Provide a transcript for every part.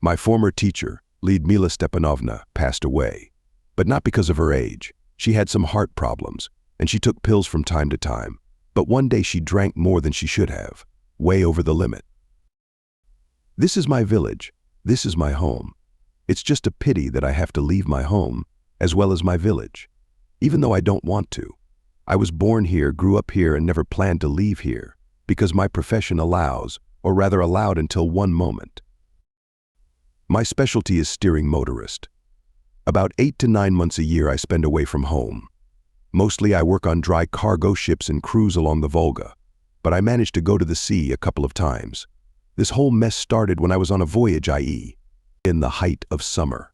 My former teacher, Lyudmila Stepanovna, passed away, but not because of her age. She had some heart problems, and she took pills from time to time. But one day she drank more than she should have, way over the limit. This is my village. This is my home. It's just a pity that I have to leave my home, as well as my village, even though I don't want to. I was born here, grew up here, and never planned to leave here, because my profession allows, or rather allowed until one moment. My specialty is steering motorist. About 8 to 9 months a year I spend away from home. Mostly I work on dry cargo ships and cruise along the Volga, but I managed to go to the sea a couple of times. This whole mess started when I was on a voyage, i.e., in the height of summer.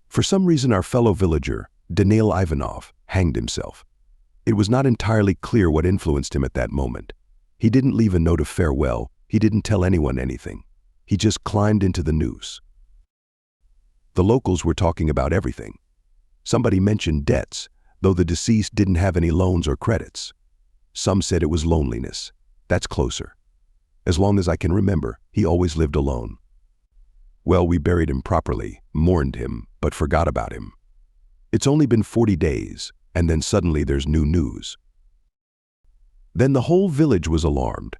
For some reason our fellow villager, Danil Ivanov, hanged himself. It was not entirely clear what influenced him at that moment. He didn't leave a note of farewell, he didn't tell anyone anything. He just climbed into the noose. The locals were talking about everything. Somebody mentioned debts, though the deceased didn't have any loans or credits. Some said it was loneliness. That's closer. As long as I can remember, he always lived alone. Well, we buried him properly, mourned him, but forgot about him. It's only been 40 days, and then suddenly there's new news. Then the whole village was alarmed.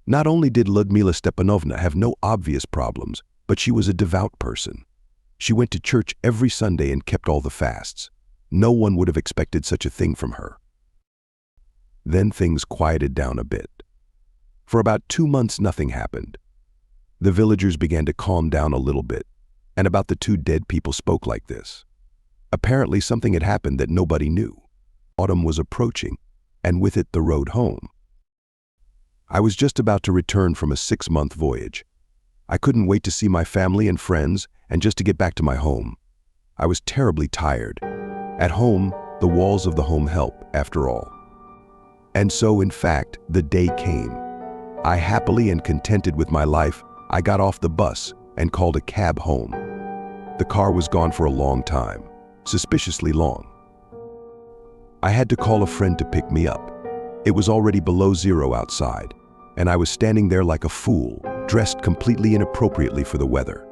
Not only did Lyudmila Stepanovna have no obvious problems, but she was a devout person. She went to church every Sunday and kept all the fasts. No one would have expected such a thing from her. Then things quieted down a bit. For about 2 months nothing happened. The villagers began to calm down a little bit, and about the 2 dead people spoke like this. Apparently something had happened that nobody knew. Autumn was approaching, and with it the road home. I was just about to return from a 6-month voyage. I couldn't wait to see my family and friends and just to get back to my home. I was terribly tired. At home, the walls of the home help, after all. And so, in fact, the day came. I happily and contented with my life, I got off the bus and called a cab home. The car was gone for a long time, suspiciously long. I had to call a friend to pick me up. It was already below zero outside, and I was standing there like a fool, dressed completely inappropriately for the weather.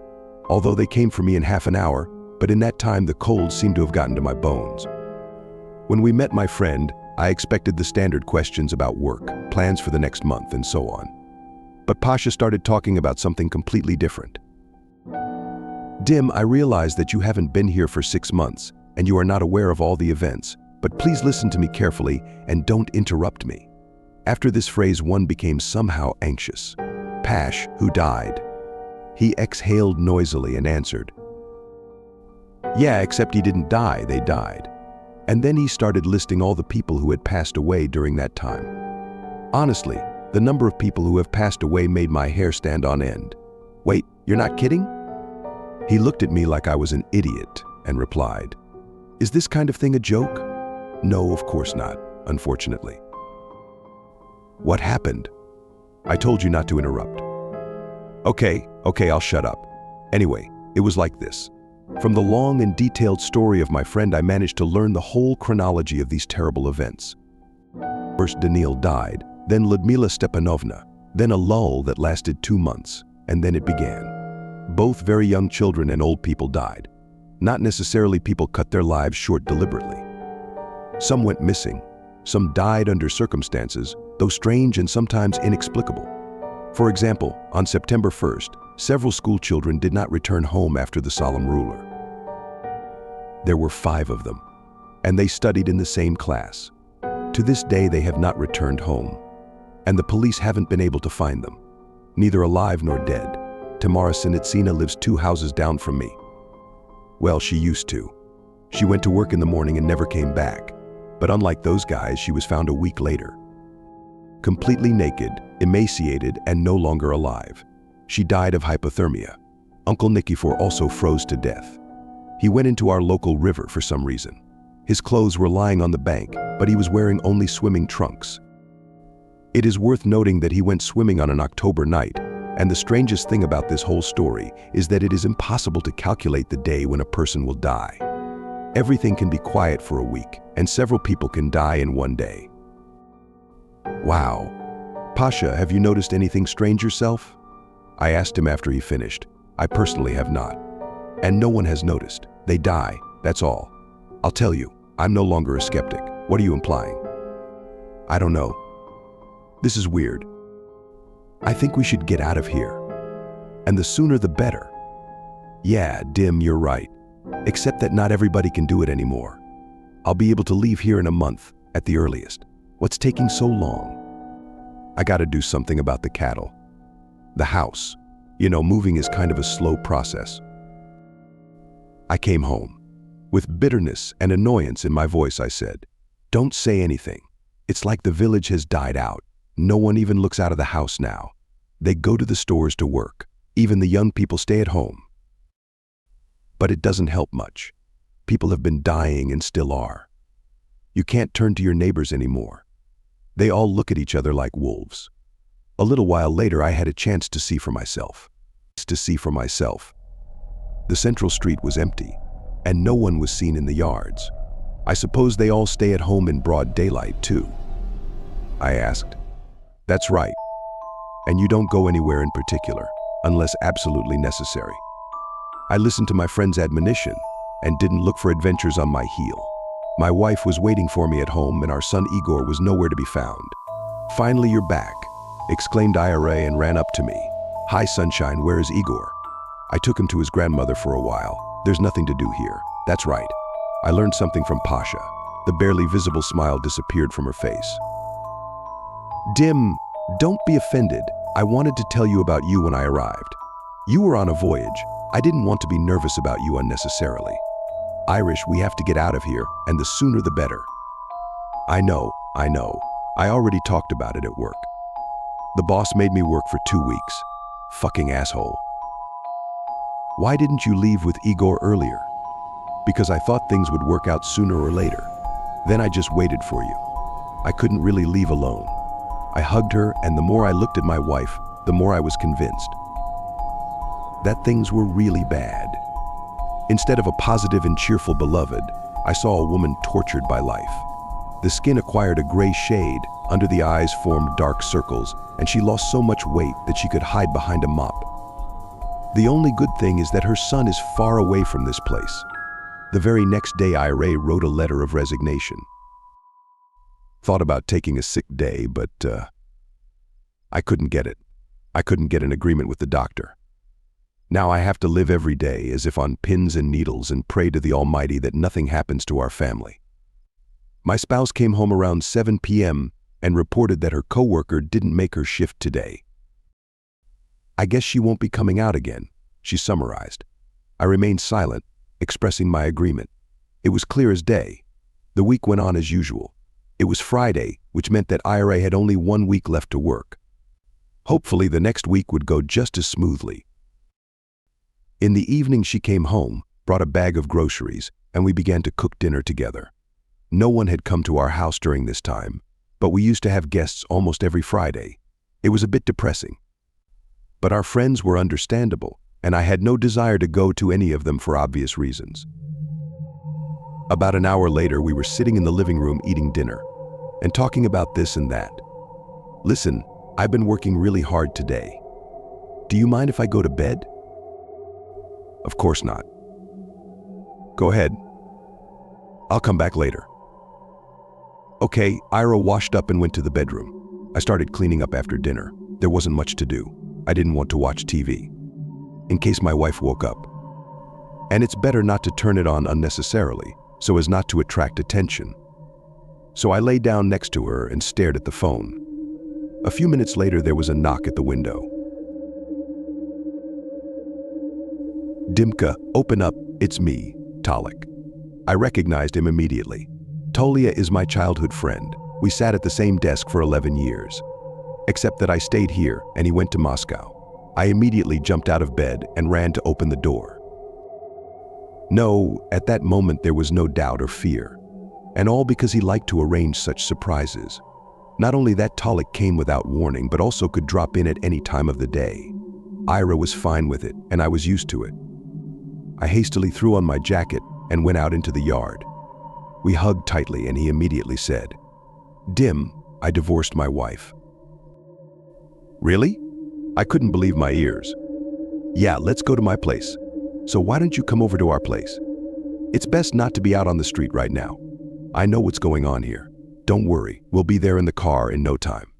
Although they came for me in half an hour, but in that time the cold seemed to have gotten to my bones. When we met my friend, I expected the standard questions about work, plans for the next month, and so on. But Pasha started talking about something completely different. Dim, I realize that you haven't been here for 6 months, and you are not aware of all the events, but please listen to me carefully and don't interrupt me. After this phrase, one became somehow anxious. Pash, who died? He exhaled noisily and answered, "Yeah, except he didn't die, they died." And then he started listing all the people who had passed away during that time. Honestly, the number of people who have passed away made my hair stand on end. Wait, you're not kidding? He looked at me like I was an idiot and replied, "Is this kind of thing a joke?" No, of course not, unfortunately. What happened? I told you not to interrupt. Okay, I'll shut up. Anyway, it was like this. From the long and detailed story of my friend, I managed to learn the whole chronology of these terrible events. First Danil died, then Lyudmila Stepanovna, then a lull that lasted 2 months, and then it began. Both very young children and old people died. Not necessarily people cut their lives short deliberately. Some went missing. Some died under circumstances, though strange and sometimes inexplicable. For example, on September 1st, several school children did not return home after the solemn ruler. There were 5 of them, and they studied in the same class. To this day, they have not returned home, and the police haven't been able to find them, neither alive nor dead. Tamara Sinitsina lives 2 houses down from me. Well, she used to. She went to work in the morning and never came back, but unlike those guys, she was found a week later. Completely naked, emaciated, and no longer alive. She died of hypothermia. Uncle Nikifor also froze to death. He went into our local river for some reason. His clothes were lying on the bank, but he was wearing only swimming trunks. It is worth noting that he went swimming on an October night, and the strangest thing about this whole story is that it is impossible to calculate the day when a person will die. Everything can be quiet for a week, and several people can die in one day. Wow. Pasha, have you noticed anything strange yourself? I asked him after he finished. I personally have not. And no one has noticed. They die, that's all. I'll tell you, I'm no longer a skeptic. What are you implying? I don't know. This is weird. I think we should get out of here. And the sooner the better. Yeah, Dim, you're right. Except that not everybody can do it anymore. I'll be able to leave here in a month, at the earliest. What's taking so long? I gotta do something about the cattle. The house. You know, moving is kind of a slow process. I came home. With bitterness and annoyance in my voice, I said, "Don't say anything. It's like the village has died out. No one even looks out of the house now. They go to the stores to work. Even the young people stay at home." But it doesn't help much. People have been dying and still are. You can't turn to your neighbors anymore. They all look at each other like wolves. A little while later, I had a chance to see for myself. The central street was empty, and no one was seen in the yards. I suppose they all stay at home in broad daylight, too. I asked. That's right. And you don't go anywhere in particular, unless absolutely necessary. I listened to my friend's admonition and didn't look for adventures on my heel. My wife was waiting for me at home, and our son Igor was nowhere to be found. "Finally, you're back," exclaimed Ira and ran up to me. "Hi, sunshine, where is Igor?" I took him to his grandmother for a while. "There's nothing to do here." "That's right. I learned something from Pasha." The barely visible smile disappeared from her face. "Dim, don't be offended. I wanted to tell you about you when I arrived. You were on a voyage. I didn't want to be nervous about you unnecessarily. Irish, we have to get out of here, and the sooner the better." I know. I already talked about it at work. The boss made me work for 2 weeks. Fucking asshole. "Why didn't you leave with Igor earlier?" "Because I thought things would work out sooner or later. Then I just waited for you. I couldn't really leave alone." I hugged her, and the more I looked at my wife, the more I was convinced that things were really bad. Instead of a positive and cheerful beloved, I saw a woman tortured by life. The skin acquired a gray shade, under the eyes formed dark circles, and she lost so much weight that she could hide behind a mop. The only good thing is that her son is far away from this place. The very next day, Ira wrote a letter of resignation. Thought about taking a sick day, but I couldn't get it. I couldn't get an agreement with the doctor. Now I have to live every day as if on pins and needles and pray to the Almighty that nothing happens to our family. My spouse came home around 7 p.m. and reported that her coworker didn't make her shift today. "I guess she won't be coming out again," she summarized. I remained silent, expressing my agreement. It was clear as day. The week went on as usual. It was Friday, which meant that Ira had only 1 week left to work. Hopefully the next week would go just as smoothly. In the evening, she came home, brought a bag of groceries, and we began to cook dinner together. No one had come to our house during this time, but we used to have guests almost every Friday. It was a bit depressing. But our friends were understandable, and I had no desire to go to any of them for obvious reasons. About an hour later, we were sitting in the living room eating dinner and talking about this and that. "Listen, I've been working really hard today. Do you mind if I go to bed?" "Of course not." "Go ahead. I'll come back later." Okay, Ira washed up and went to the bedroom. I started cleaning up after dinner. There wasn't much to do. I didn't want to watch TV, in case my wife woke up. And it's better not to turn it on unnecessarily, so as not to attract attention. So I lay down next to her and stared at the phone. A few minutes later, there was a knock at the window. "Dimka, open up, it's me, Talik." I recognized him immediately. Tolia is my childhood friend. We sat at the same desk for 11 years. Except that I stayed here and he went to Moscow. I immediately jumped out of bed and ran to open the door. No, at that moment there was no doubt or fear. And all because he liked to arrange such surprises. Not only that, Talik came without warning, but also could drop in at any time of the day. Ira was fine with it, and I was used to it. I hastily threw on my jacket and went out into the yard. We hugged tightly, and he immediately said, "Dim, I divorced my wife." "Really?" I couldn't believe my ears. Yeah, let's go to my place. So why don't you come over to our place? It's best not to be out on the street right now. I know what's going on here. Don't worry, we'll be there in the car in no time.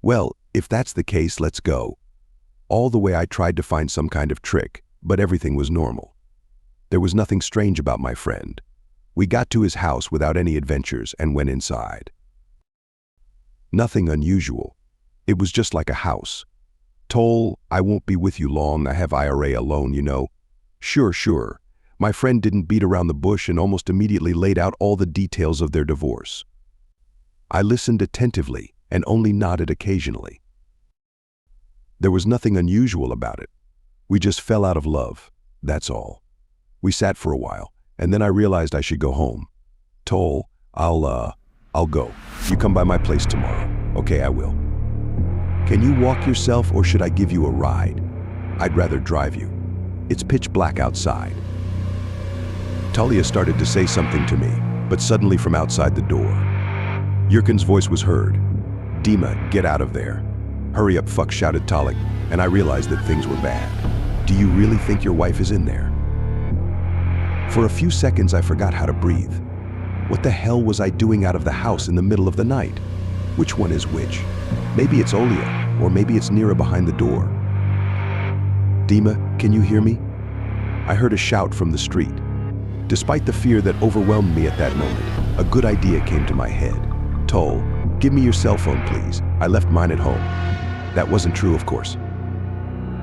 Well, if that's the case, let's go. All the way I tried to find some kind of trick, but everything was normal. There was nothing strange about my friend. We got to his house without any adventures and went inside. Nothing unusual. It was just like a house. Toll, I won't be with you long, I have IRA alone, you know. Sure. My friend didn't beat around the bush and almost immediately laid out all the details of their divorce. I listened attentively and only nodded occasionally. There was nothing unusual about it. We just fell out of love, that's all. We sat for a while, and then I realized I should go home. Toll, I'll go. You come by my place tomorrow. Okay, I will. Can you walk yourself or should I give you a ride? I'd rather drive you. It's pitch black outside. Talia started to say something to me, but suddenly from outside the door, Yurkan's voice was heard. Dima, get out of there. Hurry up, fuck, shouted Talik, and I realized that things were bad. Do you really think your wife is in there? For a few seconds I forgot how to breathe. What the hell was I doing out of the house in the middle of the night? Which one is which? Maybe it's Olia, or maybe it's Nira behind the door. Dima, can you hear me? I heard a shout from the street. Despite the fear that overwhelmed me at that moment, a good idea came to my head. Toll, give me your cell phone, please. I left mine at home. That wasn't true, of course.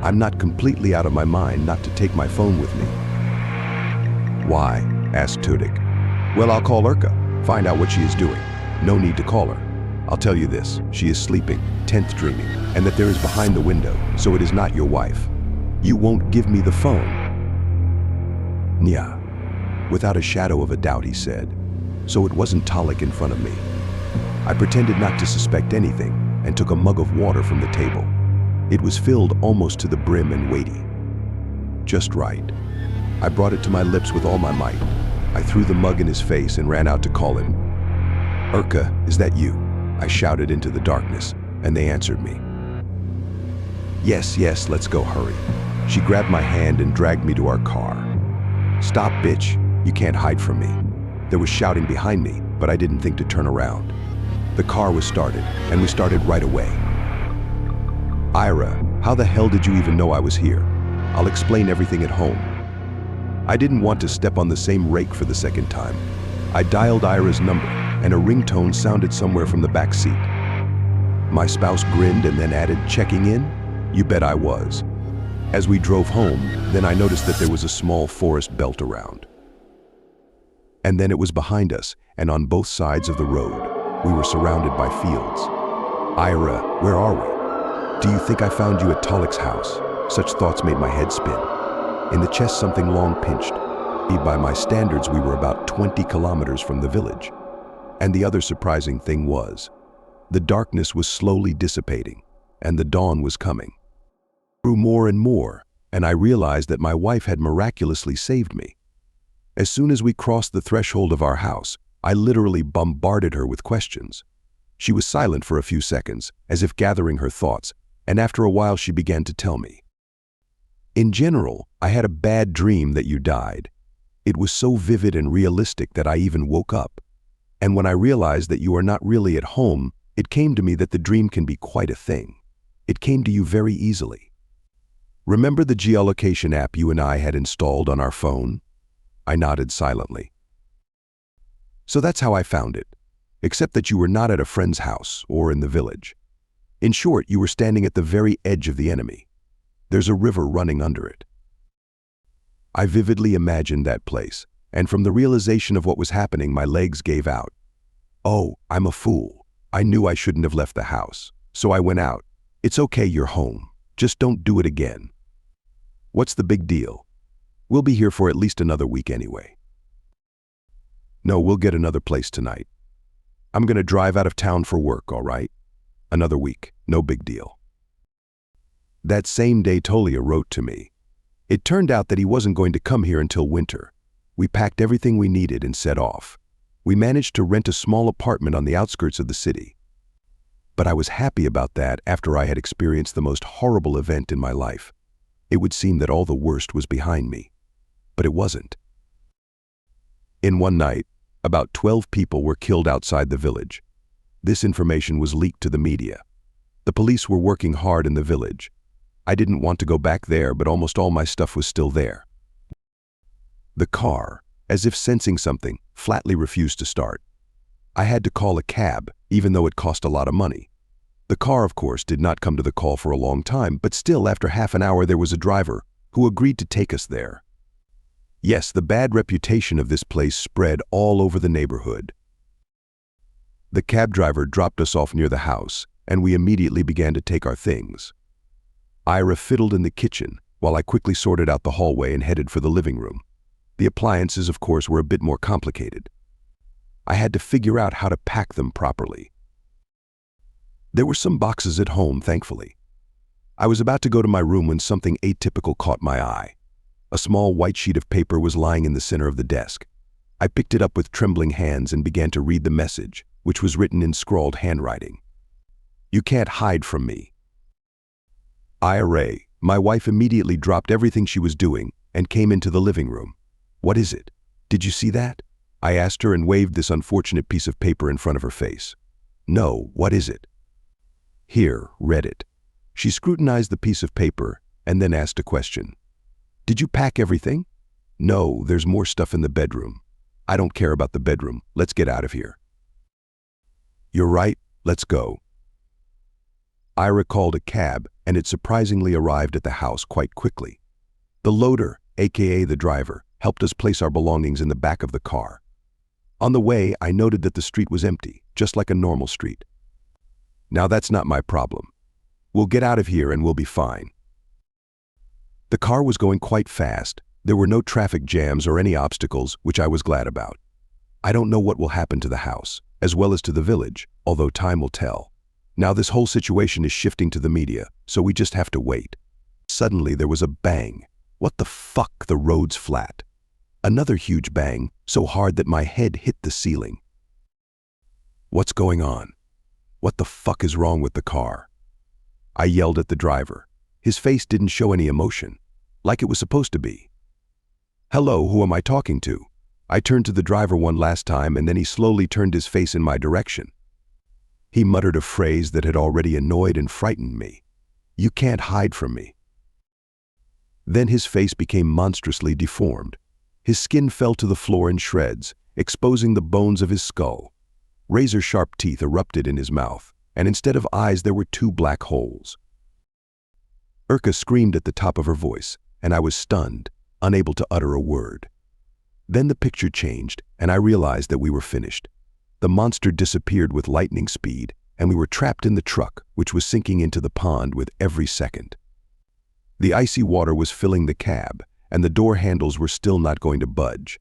I'm not completely out of my mind not to take my phone with me. Why? Asked Tudik. Well, I'll call Urka, find out what she is doing. No need to call her. I'll tell you this, she is sleeping, 10th dreaming, and that there is behind the window, so it is not your wife. You won't give me the phone? Nya. Without a shadow of a doubt, he said. So it wasn't Talik in front of me. I pretended not to suspect anything and took a mug of water from the table. It was filled almost to the brim and weighty. Just right. I brought it to my lips with all my might. I threw the mug in his face and ran out to call him. Urka, is that you? I shouted into the darkness, and they answered me. Yes, let's go, hurry. She grabbed my hand and dragged me to our car. Stop, bitch. You can't hide from me. There was shouting behind me, but I didn't think to turn around. The car was started, and we started right away. Ira, how the hell did you even know I was here? I'll explain everything at home. I didn't want to step on the same rake for the second time. I dialed Ira's number, and a ringtone sounded somewhere from the back seat. My spouse grinned and then added, checking in? You bet I was. As we drove home, then I noticed that there was a small forest belt around. And then it was behind us, and on both sides of the road, we were surrounded by fields. Ira, where are we? Do you think I found you at Talik's house? Such thoughts made my head spin. In the chest, something long pinched. By my standards, we were about 20 kilometers from the village. And the other surprising thing was, the darkness was slowly dissipating, and the dawn was coming. It grew more and more, and I realized that my wife had miraculously saved me. As soon as we crossed the threshold of our house, I literally bombarded her with questions. She was silent for a few seconds, as if gathering her thoughts, and after a while she began to tell me. In general, I had a bad dream that you died. It was so vivid and realistic that I even woke up. And when I realized that you are not really at home, it came to me that the dream can be quite a thing. It came to you very easily. Remember the geolocation app you and I had installed on our phone? I nodded silently. So that's how I found it, except that you were not at a friend's house or in the village. In short, you were standing at the very edge of the enemy. There's a river running under it. I vividly imagined that place, and from the realization of what was happening, my legs gave out. Oh, I'm a fool. I knew I shouldn't have left the house, so I went out. It's okay, you're home. Just don't do it again. What's the big deal? We'll be here for at least another week anyway. No, we'll get another place tonight. I'm gonna drive out of town for work, all right? Another week, no big deal. That same day, Tolia wrote to me. It turned out that he wasn't going to come here until winter. We packed everything we needed and set off. We managed to rent a small apartment on the outskirts of the city. But I was happy about that after I had experienced the most horrible event in my life. it would seem that all the worst was behind me. But it wasn't. In one night, about 12 people were killed outside the village. This information was leaked to the media. The police were working hard in the village. I didn't want to go back there, but almost all my stuff was still there. The car, as if sensing something, flatly refused to start. I had to call a cab, even though it cost a lot of money. The car, of course, did not come to the call for a long time, but still, after half an hour, there was a driver who agreed to take us there. Yes, the bad reputation of this place spread all over the neighborhood. The cab driver dropped us off near the house, and we immediately began to take our things. Ira fiddled in the kitchen, while I quickly sorted out the hallway and headed for the living room. The appliances, of course, were a bit more complicated. I had to figure out how to pack them properly. There were some boxes at home, thankfully. I was about to go to my room when something atypical caught my eye. A small white sheet of paper was lying in the center of the desk. I picked it up with trembling hands and began to read the message, which was written in scrawled handwriting. "You can't hide from me." Ira, my wife, immediately dropped everything she was doing and came into the living room. "What is it? Did you see that?" I asked her and waved this unfortunate piece of paper in front of her face. "No, what is it?" "Here, read it." She scrutinized the piece of paper and then asked a question. "Did you pack everything?" "No, there's more stuff in the bedroom." "I don't care about the bedroom. Let's get out of here." "You're right, let's go." Ira called a cab, and it surprisingly arrived at the house quite quickly. The loader, aka the driver, helped us place our belongings in the back of the car. On the way, I noted that the street was empty, just like a normal street. Now that's not my problem. We'll get out of here and we'll be fine. The car was going quite fast. There were no traffic jams or any obstacles, which I was glad about. I don't know what will happen to the house, as well as to the village, although time will tell. Now this whole situation is shifting to the media, so we just have to wait. Suddenly there was a bang. What the fuck, the road's flat. Another huge bang, so hard that my head hit the ceiling. What's going on? What the fuck is wrong with the car? I yelled at the driver. His face didn't show any emotion, like it was supposed to be. "Hello, who am I talking to?" I turned to the driver one last time, and then he slowly turned his face in my direction. He muttered a phrase that had already annoyed and frightened me. "You can't hide from me." Then his face became monstrously deformed. His skin fell to the floor in shreds, exposing the bones of his skull. Razor-sharp teeth erupted in his mouth, and instead of eyes there were 2 black holes. Urka screamed at the top of her voice, and I was stunned, unable to utter a word. Then the picture changed, and I realized that we were finished. The monster disappeared with lightning speed, and we were trapped in the truck, which was sinking into the pond with every second. The icy water was filling the cab, and the door handles were still not going to budge.